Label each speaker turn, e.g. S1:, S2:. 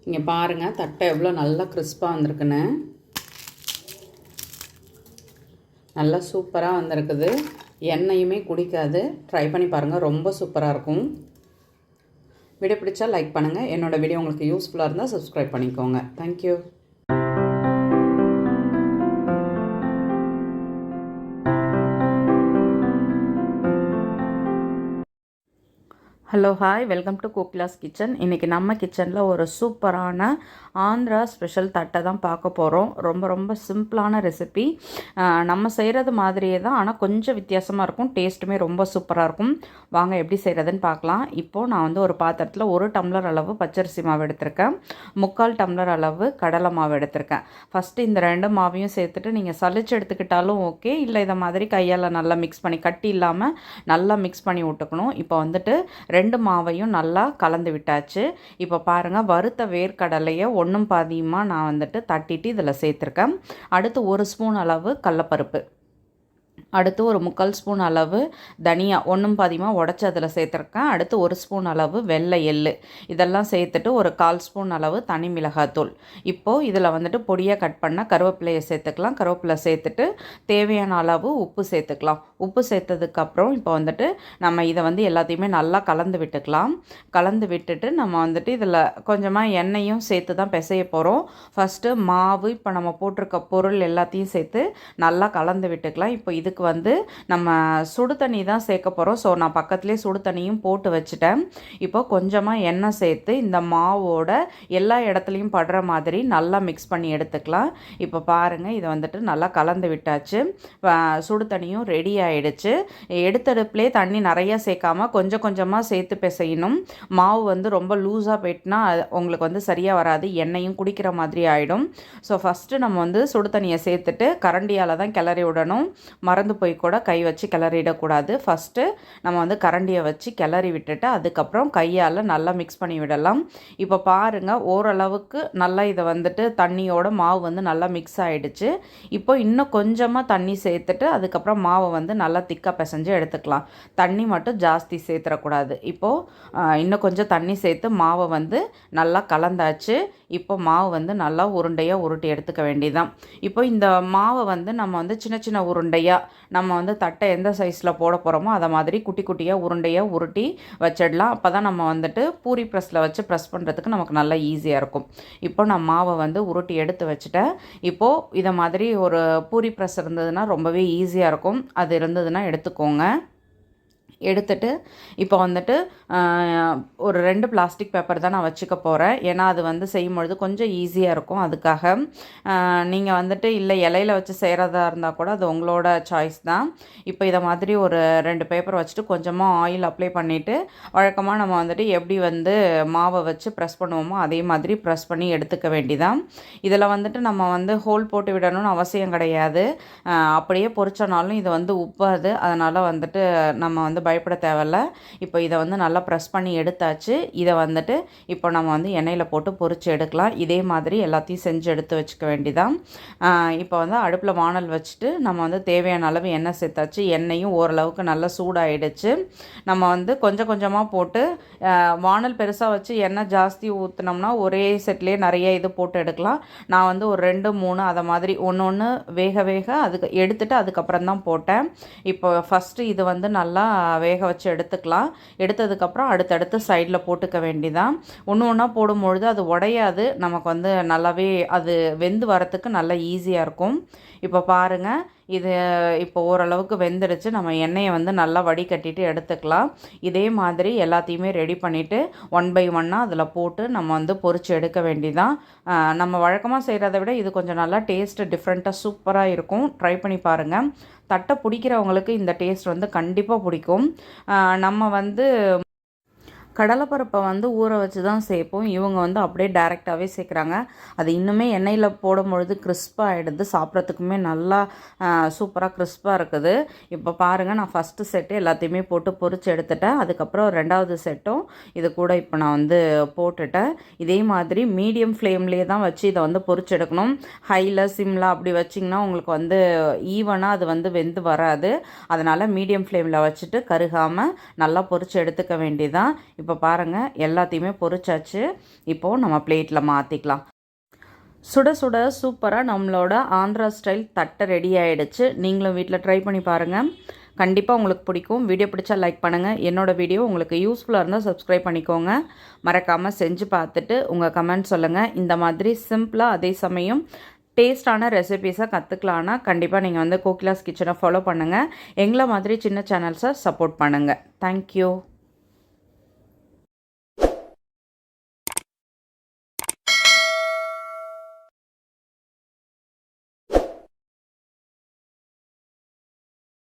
S1: இங்கே பாருங்கள் தட்டை எவ்வளோ நல்லா கிறிஸ்பாக வந்திருக்குன்னு. நல்லா சூப்பராக வந்திருக்குது. எண்ணெயுமே குடிக்காது. ட்ரை பண்ணி பாருங்கள், ரொம்ப சூப்பராக இருக்கும். வீடியோ பிடிச்சா லைக் பண்ணுங்கள். என்னோடய வீடியோ உங்களுக்கு யூஸ்ஃபுல்லாக இருந்தால் சப்ஸ்கிரைப் பண்ணிக்கோங்க. Thank you. Hello hi, welcome to Kokila's kitchen. இன்றைக்கி நம்ம கிச்சனில் ஒரு சூப்பரான ஆந்திரா ஸ்பெஷல் தட்டை தான் பார்க்க போகிறோம். ரொம்ப ரொம்ப சிம்பிளான ரெசிபி. நம்ம செய்கிறது மாதிரியே தான், ஆனால் கொஞ்சம் வித்தியாசமாக இருக்கும். டேஸ்ட்டுமே ரொம்ப சூப்பராக இருக்கும். வாங்க எப்படி செய்கிறதுன்னு பார்க்கலாம். இப்போது நான் வந்து ஒரு பாத்திரத்தில் 1 டம்ளர் அளவு பச்சரிசி மாவு எடுத்திருக்கேன். 3/4 டம்ளர் அளவு கடலை மாவு எடுத்திருக்கேன். ஃபஸ்ட்டு இந்த 2 மாவையும் சேர்த்துட்டு நீங்கள் சலிச்சு எடுத்துக்கிட்டாலும் ஓகே, இல்லை இதை மாதிரி கையால் நல்லா மிக்ஸ் பண்ணி கட்டி இல்லாமல் நல்லா மிக்ஸ் பண்ணி விட்டுக்கணும். இப்போ வந்துட்டு 2 மாவையும் நல்லா கலந்து விட்டாச்சு. இப்போ பாருங்கள், வறுத்த வேர்க்கடலையை 1 பாதியுமாக நான் வந்துட்டு தட்டிட்டு இதில் சேர்த்துருக்கேன். அடுத்து 1 ஸ்பூன் அளவு கடலப்பருப்பு, அடுத்து ஒரு 3/4 ஸ்பூன் அளவு தனியா 1 பாதியமாக உடச்சி அதில் சேர்த்துருக்கேன். அடுத்து 1 ஸ்பூன் அளவு வெள்ளை எள்ளு, இதெல்லாம் சேர்த்துட்டு ஒரு 1/4 ஸ்பூன் அளவு தனி மிளகாத்தூள். இப்போது இதில் வந்துட்டு பொடியாக கட் பண்ண கருவேப்பிலையை சேர்த்துக்கலாம். கருவேப்பிலை சேர்த்துட்டு தேவையான அளவு உப்பு சேர்த்துக்கலாம். உப்பு சேர்த்ததுக்கப்புறம் இப்போ வந்துட்டு நம்ம இதை வந்து எல்லாத்தையுமே நல்லா கலந்து விட்டுக்கலாம். கலந்து விட்டுட்டு நம்ம வந்துட்டு இதில் கொஞ்சமாக எண்ணெயும் சேர்த்து தான் பிசைய போகிறோம். ஃபஸ்ட்டு மாவு இப்போ நம்ம போட்டிருக்க பொருள் எல்லாத்தையும் சேர்த்து நல்லா கலந்து விட்டுக்கலாம். இப்போ இதுக்கு வந்து நம்ம சுடு தண்ணி தான் சேர்க்க போகிறோம். ஸோ நான் பக்கத்துலேயே சுடு தண்ணியும் போட்டு வச்சுட்டேன். இப்போ கொஞ்சமாக எண்ணெய் சேர்த்து இந்த மாவோட எல்லா இடத்துலையும் படுற மாதிரி நல்லா மிக்ஸ் பண்ணி எடுத்துக்கலாம். இப்போ பாருங்கள், இதை வந்துட்டு நல்லா கலந்து விட்டாச்சு. சுடு தண்ணியும் ரெடி ஆகிடுச்சு. எடுத்தடுப்புலேயே தண்ணி நிறையா சேர்க்காம கொஞ்சம் கொஞ்சமாக சேர்த்து பிசையணும். மாவு வந்து ரொம்ப லூஸாக போயிட்டுனா உங்களுக்கு வந்து சரியாக வராது, எண்ணெயும் குடிக்கிற மாதிரி ஆகிடும். ஸோ ஃபஸ்ட்டு நம்ம வந்து சுடு தண்ணியை சேர்த்துட்டு கரண்டியால் தான் கிளறி விடணும். மறந்து போய் கூட கை வச்சு கிளறிடக்கூடாது. ஃபஸ்ட்டு நம்ம வந்து கரண்டியை வச்சு கிளறி விட்டுட்டு அதுக்கப்புறம் கையால் நல்லா மிக்ஸ் பண்ணி விடலாம். இப்போ பாருங்கள், ஓரளவுக்கு நல்லா இதை வந்துட்டு தண்ணியோட மாவு வந்து நல்லா மிக்ஸ் ஆகிடுச்சு. இப்போ இன்னும் கொஞ்சமாக தண்ணி சேர்த்துட்டு அதுக்கப்புறம் மாவை வந்து நல்லா திக்காக பிசைஞ்சு எடுத்துக்கலாம். தண்ணி மட்டும் ஜாஸ்தி சேர்த்துடக்கூடாது. இப்போது இன்னும் கொஞ்சம் தண்ணி சேர்த்து மாவை வந்து நல்லா கலந்தாச்சு. இப்போ மாவு வந்து நல்லா உருண்டையாக உருட்டி எடுத்துக்க வேண்டியதான். இப்போ இந்த மாவை வந்து நம்ம வந்து சின்ன சின்ன உருண்டையாக நம்ம வந்து தட்டை எந்த சைஸில் போட போகிறோமோ அதை மாதிரி குட்டி குட்டியாக உருண்டையாக உருட்டி வச்சிடலாம். அப்போ தான் நம்ம வந்துட்டு பூரி ப்ரெஸ்ஸில் வச்சு ப்ரெஸ் பண்ணுறதுக்கு நமக்கு நல்லா ஈஸியாக இருக்கும். இப்போ நான் மாவை வந்து உருட்டி எடுத்து வச்சுட்டேன். இப்போது இதை மாதிரி ஒரு பூரி ப்ரெஸ் இருந்ததுன்னா ரொம்பவே ஈஸியாக இருக்கும். அது இருந்ததுன்னா எடுத்துக்கோங்க. எடுத்துட்டு இப்போ வந்துட்டு ஒரு 2 பிளாஸ்டிக் பேப்பர் தான் நான் வச்சுக்க போகிறேன். ஏன்னா அது வந்து செய்யும்பொழுது கொஞ்சம் ஈஸியாக இருக்கும். அதுக்காக நீங்கள் வந்துட்டு இல்லை இலையில் வச்சு செய்கிறதா இருந்தால் கூட அது உங்களோட சாய்ஸ் தான். இப்போ இதை மாதிரி ஒரு 2 பேப்பர் வச்சுட்டு கொஞ்சமாக ஆயில் அப்ளை பண்ணிவிட்டு வழக்கமாக நம்ம வந்துட்டு எப்படி வந்து மாவை வச்சு ப்ரெஸ் பண்ணுவோமோ அதே மாதிரி ப்ரெஸ் பண்ணி எடுத்துக்க வேண்டிதான். இதில் வந்துட்டு நம்ம வந்து ஹோல் போட்டு விடணும்னு அவசியம் கிடையாது. அப்படியே பொரிச்சனாலும் இது வந்து உப்பாது. அதனால் வந்துட்டு நம்ம வந்து பயப்பட தேவையில்ல. இப்போ இதை வந்து நல்லா ப்ரெஸ் பண்ணி எடுத்தாச்சு. இதை வந்துட்டு இப்போ நம்ம வந்து எண்ணெயில் போட்டு பொரிச்சு எடுக்கலாம். இதே மாதிரி எல்லாத்தையும் செஞ்சு எடுத்து வச்சுக்க வேண்டிதான். இப்போ வந்து அடுப்பில் வானல் வச்சுட்டு நம்ம வந்து தேவையான அளவு எண்ணெய் சேர்த்தாச்சு. எண்ணெயும் ஓரளவுக்கு நல்லா சூடாகிடுச்சு. நம்ம வந்து கொஞ்சம் கொஞ்சமாக போட்டு வானல் பெருசாக வச்சு எண்ணெய் ஜாஸ்தி ஊற்றினோம்னா ஒரே செட்லேயே நிறைய இது போட்டு எடுக்கலாம். நான் வந்து ஒரு 2 3 அதை மாதிரி ஒன்று ஒன்று வேக வேக அதுக்கு எடுத்துகிட்டு அதுக்கப்புறம் தான் போட்டேன். இப்போ ஃபஸ்ட்டு இது வந்து நல்லா வேக வச்சு எடுத்துக்கலாம். எடுத்ததுக்கப்புறம் அடுத்தடுத்து சைடில் போட்டுக்க வேண்டிதான். ஒன்று ஒன்றா போடும்பொழுது அது உடையாது. நமக்கு வந்து நல்லாவே அது வெந்து வரத்துக்கு நல்லா ஈஸியாக இருக்கும். இப்போ பாருங்கள், இது இப்போ ஓரளவுக்கு வெந்துடுச்சு. நம்ம எண்ணெயை வந்து நல்லா வடிகட்டிட்டு எடுத்துக்கலாம். இதே மாதிரி எல்லாத்தையுமே ரெடி பண்ணிவிட்டு 1 by 1 அதில் போட்டு நம்ம வந்து பொரிச்சு எடுக்க வேண்டிதான். நம்ம வழக்கமாக செய்கிறத விட இது கொஞ்சம் நல்லா டேஸ்ட்டு டிஃப்ரெண்ட்டாக சூப்பராக இருக்கும். ட்ரை பண்ணி பாருங்கள். தட்டை பிடிக்கிறவங்களுக்கு இந்த டேஸ்ட் வந்து கண்டிப்பாக பிடிக்கும். நம்ம வந்து கடலைப்பருப்பை வந்து ஊற வச்சு தான் சேர்ப்போம். இவங்க வந்து அப்படியே டைரெக்டாகவே சேர்க்குறாங்க. அது இன்னுமே எண்ணெயில் போடும்பொழுது கிறிஸ்பாக ஆகிடுது. சாப்பிட்றதுக்குமே நல்லா சூப்பராக கிறிஸ்பாக இருக்குது. இப்போ பாருங்கள், நான் ஃபஸ்ட்டு செட்டு எல்லாத்தையுமே போட்டு பொரிச்சு எடுத்துட்டேன். அதுக்கப்புறம் 2வது செட்டும் இது கூட இப்போ நான் வந்து போட்டுட்டேன். இதே மாதிரி மீடியம் ஃப்ளேம்லேயே தான் வச்சு இதை வந்து பொரிச்சு எடுக்கணும். ஹையில் சிம்மில் அப்படி வச்சிங்கன்னா உங்களுக்கு வந்து ஈவனாக அது வந்து வெந்து வராது. அதனால் மீடியம் ஃப்ளேமில் வச்சுட்டு கருகாமல் நல்லா பொரிச்சு எடுத்துக்க வேண்டியதான். இப்போ பாருங்கள் எல்லாத்தையுமே பொரிச்சாச்சு. இப்போது நம்ம பிளேட்டில் மாற்றிக்கலாம். சுட சுட சூப்பராக நம்மளோட ஆந்திரா ஸ்டைல் தட்டை ரெடி ஆகிடுச்சு. நீங்களும் வீட்டில் ட்ரை பண்ணி பாருங்கள். கண்டிப்பாக உங்களுக்கு பிடிக்கும். வீடியோ பிடிச்சா லைக் பண்ணுங்கள். என்னோடய வீடியோ உங்களுக்கு யூஸ்ஃபுல்லாக இருந்தால் சப்ஸ்கிரைப் பண்ணிக்கோங்க. மறக்காமல் செஞ்சு பார்த்துட்டு உங்கள் கமெண்ட் சொல்லுங்கள். இந்த மாதிரி சிம்பிளாக அதே சமயம் டேஸ்டான ரெசிபீஸை கற்றுக்கலான்னா கண்டிப்பாக நீங்கள் கோகிலாஸ் கிச்சனை ஃபாலோ பண்ணுங்கள். எங்களை மாதிரி சின்ன சேனல்ஸை சப்போர்ட் பண்ணுங்கள். தேங்க்யூ.